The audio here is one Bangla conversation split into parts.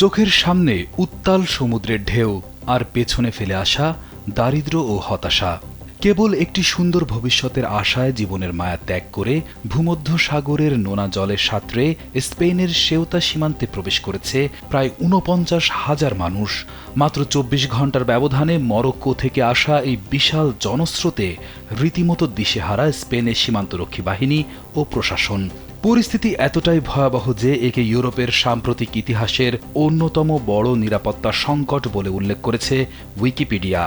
চোখের সামনে উত্তাল সমুদ্রের ঢেউ, আর পেছনে ফেলে আসা দারিদ্র্য ও হতাশা। কেবল একটি সুন্দর ভবিষ্যতের আশায় জীবনের মায়া ত্যাগ করে ভূমধ্য সাগরের নোনা জলের সাঁতরে স্পেনের সেউতা সীমান্তে প্রবেশ করেছে প্রায় ৪৯,০০০ মানুষ। মাত্র ২৪ ঘন্টার ব্যবধানে মরক্কো থেকে আসা এই বিশাল জনস্রোতে রীতিমতো দিশেহারা স্পেনের সীমান্তরক্ষী বাহিনী ও প্রশাসন। পরিস্থিতি এতটাই ভয়াবহ যে একে ইউরোপের সাম্প্রতিক ইতিহাসের অন্যতম বড় নিরাপত্তা সংকট বলে উল্লেখ করেছে উইকিপিডিয়া।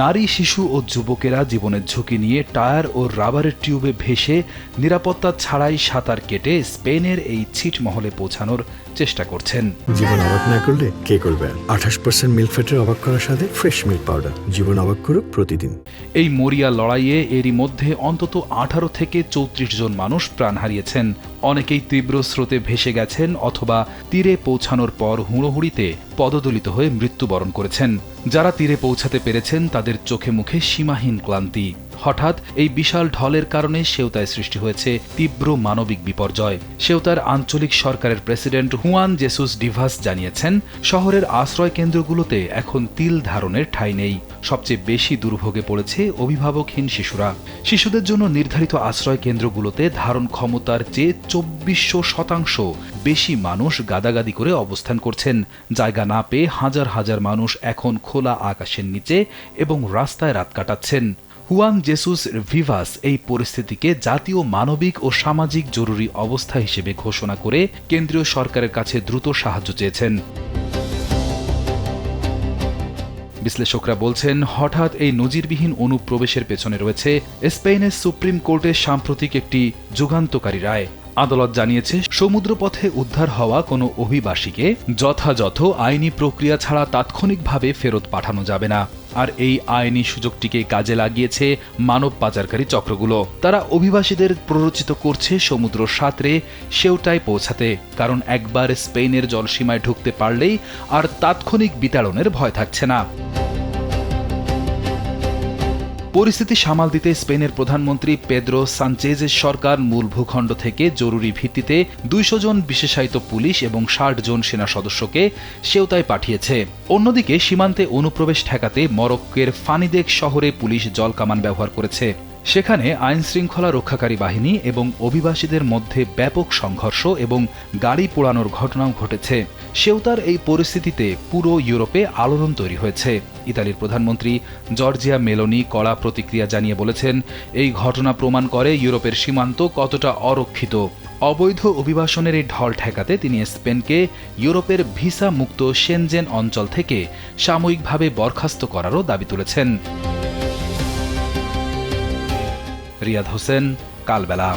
নারী, শিশু ও যুবকেরা জীবনের ঝুঁকি নিয়ে টায়ার ও রাবারের টিউবে ভেসে নিরাপত্তা ছাড়াই সাঁতার কেটে স্পেনের এই ছিটমহলে পৌঁছানোর চেষ্টা করছেন। জীবন অবাক না করলে কে করবে? 28% মিল্ক ফ্যাটের অবাক করার সাথে ফ্রেশ মিল্ক পাউডার। জীবন অবাক করুক প্রতিদিন। এই মরিয়া লড়াইয়ে এরই মধ্যে অন্তত 18 থেকে 34 জন মানুষ প্রাণ হারিয়েছেন। অনেকেই তীব্র স্রোতে ভেসে গেছেন অথবা তীরে পৌঁছানোর পর হুড়োহুড়িতে পদদলিত হয়ে মৃত্যুবরণ করেছেন। যারা তীরে পৌঁছাতে পেরেছেন তাদের চোখে মুখে সীমাহীন ক্লান্তি। হঠাৎ এই বিশাল ঢলের কারণে সেউতায় সৃষ্টি হয়েছে তীব্র মানবিক বিপর্যয়। সেউতার আঞ্চলিক সরকারের প্রেসিডেন্ট হুয়ান জেসুস ডিভাস জানিয়েছেন, শহরের আশ্রয় কেন্দ্রগুলোতে এখন তিল ধারণের ঠাঁই নেই। সবচেয়ে বেশি দুর্ভোগে পড়েছে অভিভাবকহীন শিশুরা। শিশুদের জন্য নির্ধারিত আশ্রয় কেন্দ্রগুলোতে ধারণ ক্ষমতার চেয়ে ২৪০০% বেশি মানুষ গাদাগাদি করে অবস্থান করছেন। জায়গা না পেয়ে হাজার হাজার মানুষ এখন খোলা আকাশের নিচে এবং রাস্তায় রাত কাটাচ্ছেন। হুয়ান জেসুস ভিভাস এই পরিস্থিতিকে জাতীয় মানবিক ও সামাজিক জরুরি অবস্থা হিসেবে ঘোষণা করে কেন্দ্রীয় সরকারের কাছে দ্রুত সাহায্য চেয়েছেন। বিশ্লেষকরা বলছেন, হঠাৎ এই নজিরবিহীন অনুপ্রবেশের পেছনে রয়েছে স্পেনের সুপ্রিম কোর্টের সাম্প্রতিক একটি যুগান্তকারী রায়। আদালত জানিয়েছে, সমুদ্রপথে উদ্ধার হওয়া কোনো অভিবাসীকে যথাযথ আইনি প্রক্রিয়া ছাড়া তাৎক্ষণিকভাবে ফেরত পাঠানো যাবে না। আর এই আইনি সুযোগটিকে কাজে লাগিয়েছে মানব পাচারকারী চক্রগুলো। তারা অভিবাসীদের প্ররোচিত করছে সমুদ্র সাঁতরে সেউটায় পৌঁছাতে, কারণ একবার স্পেনের জলসীমায় ঢুকতে পারলেই আর তাৎক্ষণিক বিতাড়নের ভয় থাকছে না। পরিস্থিতি সামাল দিতে স্পেনের প্রধানমন্ত্রী পেদ্রো সানচেজের সরকার মূল ভূখণ্ড থেকে জরুরি ভিত্তিতে ২০০ জন বিশেষায়িত পুলিশ এবং ৬০ জন সেনা সদস্যকে সেউতায় পাঠিয়েছে। অন্যদিকে সীমান্তে অনুপ্রবেশ ঠেকাতে মরক্কোর ফানিদেক শহরে পুলিশ জলকামান ব্যবহার করেছে। সেখানে আইন শৃঙ্খলা রক্ষাকারী বাহিনী এবং অভিবাসীদের মধ্যে ব্যাপক সংঘর্ষ এবং গাড়ি পোড়ানোর ঘটনাও ঘটেছে। সেউতার এই পরিস্থিতিতে পুরো ইউরোপে আলোড়ন তৈরি হয়েছে। ইতালির প্রধানমন্ত্রী জর্জিয়া মেলোনি কড়া প্রতিক্রিয়া জানিয়ে বলেছেন, এই ঘটনা প্রমাণ করে ইউরোপের সীমান্ত কতটা অরক্ষিত। অবৈধ অভিবাসনের এই ঢল ঠেকাতে তিনি স্পেনকে ইউরোপের ভিসা মুক্ত শেনজেন অঞ্চল থেকে সাময়িকভাবে বরখাস্ত করারও দাবি তুলেছেন। রিয়াদ হোসেন, কালবেলা।